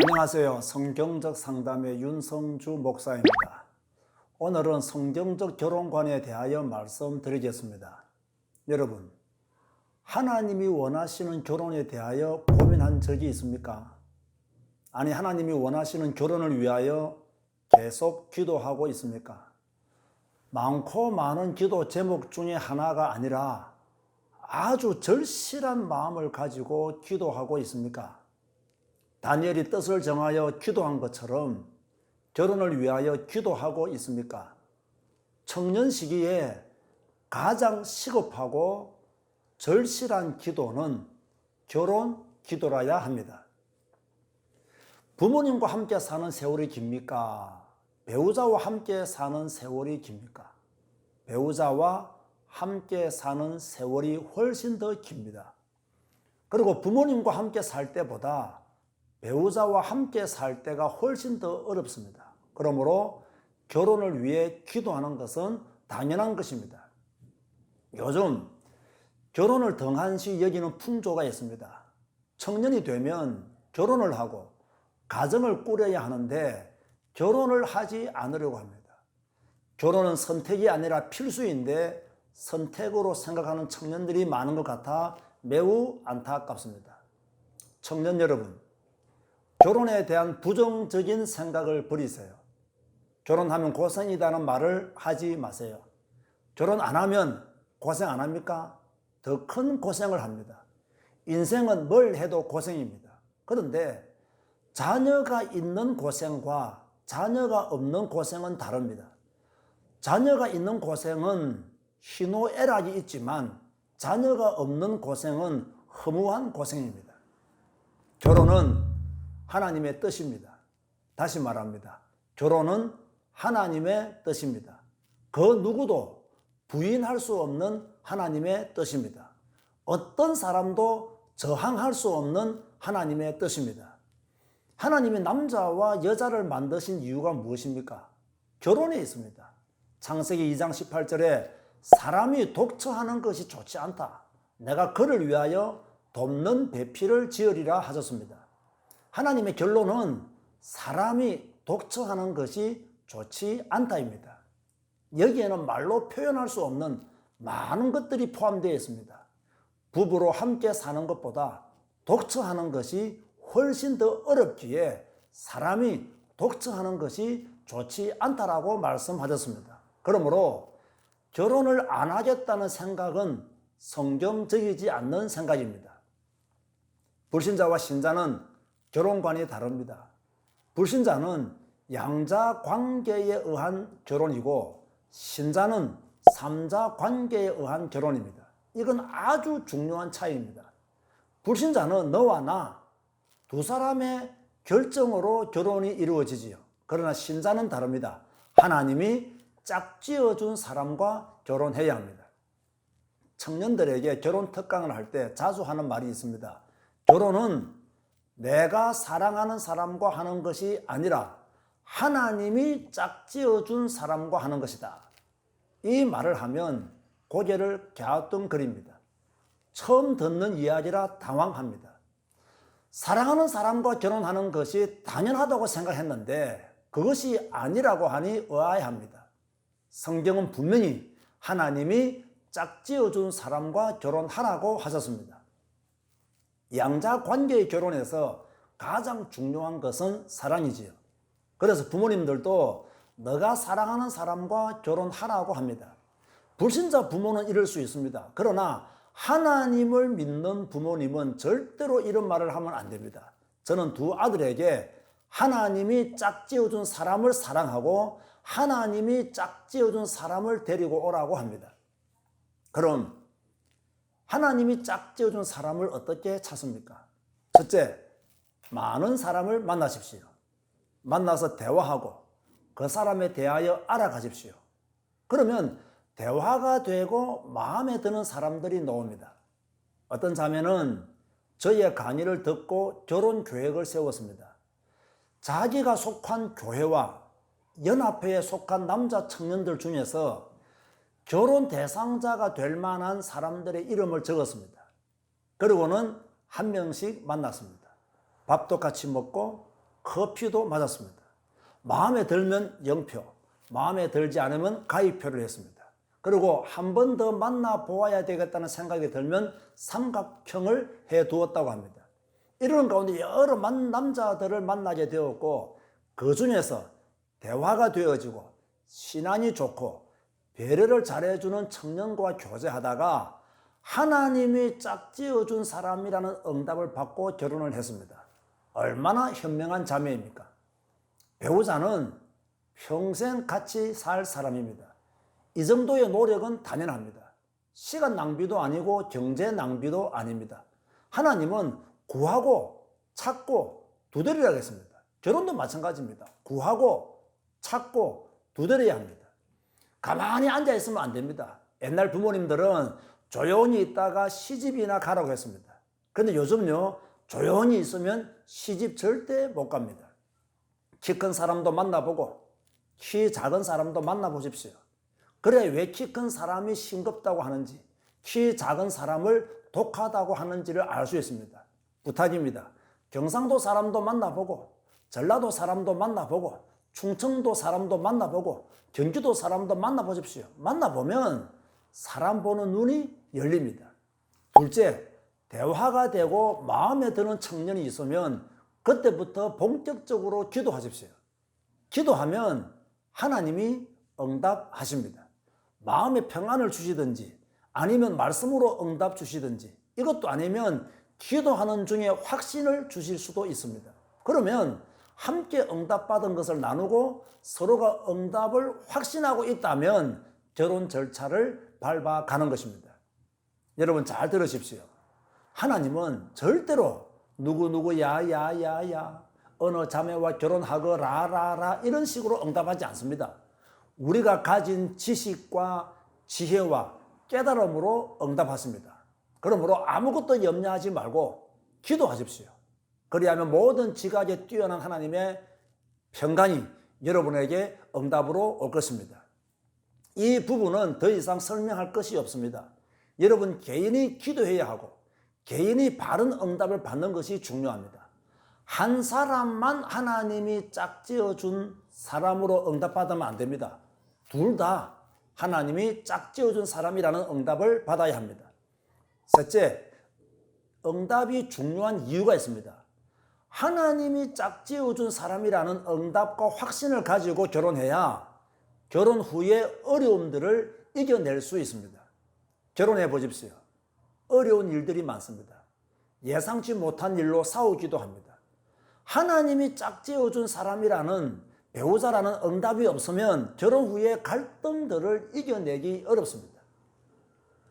안녕하세요. 성경적 상담의 윤성주 목사입니다. 오늘은 성경적 결혼관에 대하여 말씀드리겠습니다. 여러분, 하나님이 원하시는 결혼에 대하여 고민한 적이 있습니까? 아니, 하나님이 원하시는 결혼을 위하여 계속 기도하고 있습니까? 많고 많은 기도 제목 중에 하나가 아니라 아주 절실한 마음을 가지고 기도하고 있습니까? 다니엘이 뜻을 정하여 기도한 것처럼 결혼을 위하여 기도하고 있습니까? 청년 시기에 가장 시급하고 절실한 기도는 결혼 기도라야 합니다. 부모님과 함께 사는 세월이 깁니까? 배우자와 함께 사는 세월이 깁니까? 배우자와 함께 사는 세월이 훨씬 더 깁니다. 그리고 부모님과 함께 살 때보다 배우자와 함께 살 때가 훨씬 더 어렵습니다. 그러므로 결혼을 위해 기도하는 것은 당연한 것입니다. 요즘 결혼을 등한시 여기는 풍조가 있습니다. 청년이 되면 결혼을 하고 가정을 꾸려야 하는데 결혼을 하지 않으려고 합니다. 결혼은 선택이 아니라 필수인데 선택으로 생각하는 청년들이 많은 것 같아 매우 안타깝습니다. 청년 여러분, 결혼에 대한 부정적인 생각을 버리세요. 결혼하면 고생이라는 말을 하지 마세요. 결혼 안 하면 고생 안 합니까? 더 큰 고생을 합니다. 인생은 뭘 해도 고생입니다. 그런데 자녀가 있는 고생과 자녀가 없는 고생은 다릅니다. 자녀가 있는 고생은 희노애락이 있지만 자녀가 없는 고생은 허무한 고생입니다. 결혼은 하나님의 뜻입니다. 다시 말합니다. 결혼은 하나님의 뜻입니다. 그 누구도 부인할 수 없는 하나님의 뜻입니다. 어떤 사람도 저항할 수 없는 하나님의 뜻입니다. 하나님이 남자와 여자를 만드신 이유가 무엇입니까? 결혼에 있습니다. 창세기 2장 18절에 사람이 독처하는 것이 좋지 않다. 내가 그를 위하여 돕는 배필을 지으리라 하셨습니다. 하나님의 결론은 사람이 독처하는 것이 좋지 않다입니다. 여기에는 말로 표현할 수 없는 많은 것들이 포함되어 있습니다. 부부로 함께 사는 것보다 독처하는 것이 훨씬 더 어렵기에 사람이 독처하는 것이 좋지 않다라고 말씀하셨습니다. 그러므로 결혼을 안 하겠다는 생각은 성경적이지 않는 생각입니다. 불신자와 신자는 결혼관이 다릅니다. 불신자는 양자 관계에 의한 결혼이고 신자는 삼자 관계에 의한 결혼입니다. 이건 아주 중요한 차이입니다. 불신자는 너와 나 두 사람의 결정으로 결혼이 이루어지지요. 그러나 신자는 다릅니다. 하나님이 짝지어준 사람과 결혼해야 합니다. 청년들에게 결혼 특강을 할 때 자주 하는 말이 있습니다. 결혼은 내가 사랑하는 사람과 하는 것이 아니라 하나님이 짝지어준 사람과 하는 것이다. 이 말을 하면 고개를 갸우뚱거립니다. 처음 듣는 이야기라 당황합니다. 사랑하는 사람과 결혼하는 것이 당연하다고 생각했는데 그것이 아니라고 하니 의아해합니다. 성경은 분명히 하나님이 짝지어준 사람과 결혼하라고 하셨습니다. 양자 관계의 결혼에서 가장 중요한 것은 사랑이지요. 그래서 부모님들도 너가 사랑하는 사람과 결혼하라고 합니다. 불신자 부모는 이럴 수 있습니다. 그러나 하나님을 믿는 부모님은 절대로 이런 말을 하면 안 됩니다. 저는 두 아들에게 하나님이 짝지어준 사람을 사랑하고 하나님이 짝지어준 사람을 데리고 오라고 합니다. 그럼 하나님이 짝지어준 사람을 어떻게 찾습니까? 첫째, 많은 사람을 만나십시오. 만나서 대화하고 그 사람에 대하여 알아가십시오. 그러면 대화가 되고 마음에 드는 사람들이 나옵니다. 어떤 자매는 저의 강의를 듣고 결혼 계획을 세웠습니다. 자기가 속한 교회와 연합회에 속한 남자 청년들 중에서 결혼 대상자가 될 만한 사람들의 이름을 적었습니다. 그리고는 한 명씩 만났습니다. 밥도 같이 먹고 커피도 맞았습니다. 마음에 들면 0표, 마음에 들지 않으면 가위표를 했습니다. 그리고 한 번 더 만나보아야 되겠다는 생각이 들면 삼각형을 해두었다고 합니다. 이런 가운데 여러 남자들을 만나게 되었고 그 중에서 대화가 되어지고 신안이 좋고 배려를 잘해주는 청년과 교제하다가 하나님이 짝지어준 사람이라는 응답을 받고 결혼을 했습니다. 얼마나 현명한 자매입니까? 배우자는 평생 같이 살 사람입니다. 이 정도의 노력은 당연합니다. 시간 낭비도 아니고 경제 낭비도 아닙니다. 하나님은 구하고 찾고 두드리라고 했습니다. 결혼도 마찬가지입니다. 구하고 찾고 두드려야 합니다. 가만히 앉아 있으면 안 됩니다. 옛날 부모님들은 조용히 있다가 시집이나 가라고 했습니다. 그런데 요즘요, 조용히 있으면 시집 절대 못 갑니다. 키 큰 사람도 만나보고 키 작은 사람도 만나보십시오. 그래 왜 키 큰 사람이 싱겁다고 하는지, 키 작은 사람을 독하다고 하는지를 알 수 있습니다. 부탁입니다. 경상도 사람도 만나보고 전라도 사람도 만나보고 충청도 사람도 만나보고 경기도 사람도 만나보십시오. 만나보면 사람 보는 눈이 열립니다. 둘째, 대화가 되고 마음에 드는 청년이 있으면 그때부터 본격적으로 기도하십시오. 기도하면 하나님이 응답하십니다. 마음에 평안을 주시든지 아니면 말씀으로 응답 주시든지 이것도 아니면 기도하는 중에 확신을 주실 수도 있습니다. 그러면 함께 응답받은 것을 나누고 서로가 응답을 확신하고 있다면 결혼 절차를 밟아가는 것입니다. 여러분 잘 들으십시오. 하나님은 절대로 누구 야야야야 어느 자매와 결혼하거라라라 이런 식으로 응답하지 않습니다. 우리가 가진 지식과 지혜와 깨달음으로 응답하십니다. 그러므로 아무것도 염려하지 말고 기도하십시오. 그리하면 모든 지각에 뛰어난 하나님의 평강이 여러분에게 응답으로 올 것입니다. 이 부분은 더 이상 설명할 것이 없습니다. 여러분 개인이 기도해야 하고 개인이 바른 응답을 받는 것이 중요합니다. 한 사람만 하나님이 짝지어 준 사람으로 응답받으면 안 됩니다. 둘 다 하나님이 짝지어 준 사람이라는 응답을 받아야 합니다. 셋째, 응답이 중요한 이유가 있습니다. 하나님이 짝지어 준 사람이라는 응답과 확신을 가지고 결혼해야 결혼 후에 어려움들을 이겨낼 수 있습니다. 결혼해 보십시오. 어려운 일들이 많습니다. 예상치 못한 일로 싸우기도 합니다. 하나님이 짝지어 준 사람이라는 배우자라는 응답이 없으면 결혼 후에 갈등들을 이겨내기 어렵습니다.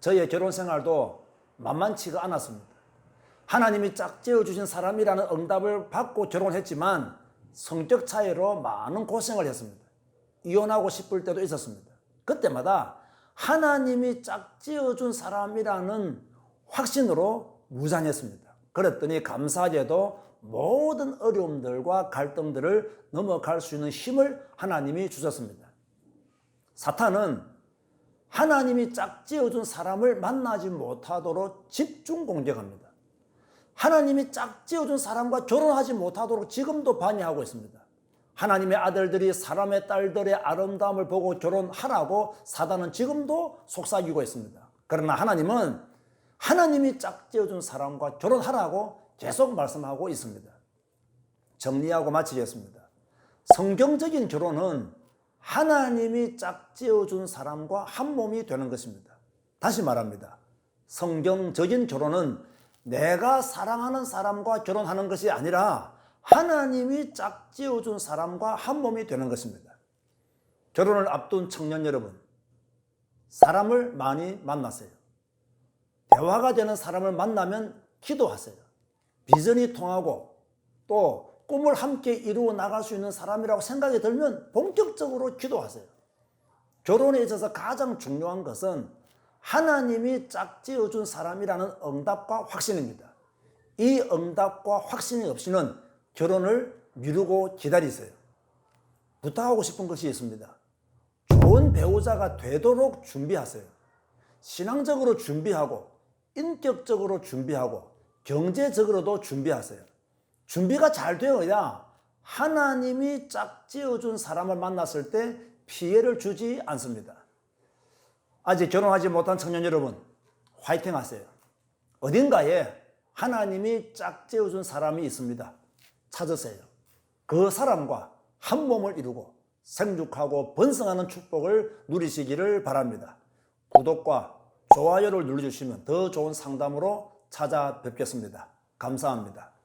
저의 결혼 생활도 만만치가 않았습니다. 하나님이 짝지어 주신 사람이라는 응답을 받고 결혼했지만 성격 차이로 많은 고생을 했습니다. 이혼하고 싶을 때도 있었습니다. 그때마다 하나님이 짝지어 준 사람이라는 확신으로 무장했습니다. 그랬더니 감사하게도 모든 어려움들과 갈등들을 넘어갈 수 있는 힘을 하나님이 주셨습니다. 사탄은 하나님이 짝지어 준 사람을 만나지 못하도록 집중 공격합니다. 하나님이 짝지어 준 사람과 결혼하지 못하도록 지금도 반대하고 있습니다. 하나님의 아들들이 사람의 딸들의 아름다움을 보고 결혼하라고 사단은 지금도 속삭이고 있습니다. 그러나 하나님은 하나님이 짝지어 준 사람과 결혼하라고 계속 말씀하고 있습니다. 정리하고 마치겠습니다. 성경적인 결혼은 하나님이 짝지어 준 사람과 한 몸이 되는 것입니다. 다시 말합니다. 성경적인 결혼은 내가 사랑하는 사람과 결혼하는 것이 아니라 하나님이 짝지어 준 사람과 한 몸이 되는 것입니다. 결혼을 앞둔 청년 여러분, 사람을 많이 만나세요. 대화가 되는 사람을 만나면 기도하세요. 비전이 통하고 또 꿈을 함께 이루어 나갈 수 있는 사람이라고 생각이 들면 본격적으로 기도하세요. 결혼에 있어서 가장 중요한 것은 하나님이 짝지어 준 사람이라는 응답과 확신입니다. 이 응답과 확신이 없이는 결혼을 미루고 기다리세요. 부탁하고 싶은 것이 있습니다. 좋은 배우자가 되도록 준비하세요. 신앙적으로 준비하고 인격적으로 준비하고 경제적으로도 준비하세요. 준비가 잘 되어야 하나님이 짝지어준 사람을 만났을 때 피해를 주지 않습니다. 아직 결혼하지 못한 청년 여러분, 화이팅 하세요. 어딘가에 하나님이 짝지어준 사람이 있습니다. 찾으세요. 그 사람과 한 몸을 이루고 생육하고 번성하는 축복을 누리시기를 바랍니다. 구독과 좋아요를 눌러주시면 더 좋은 상담으로 찾아뵙겠습니다. 감사합니다.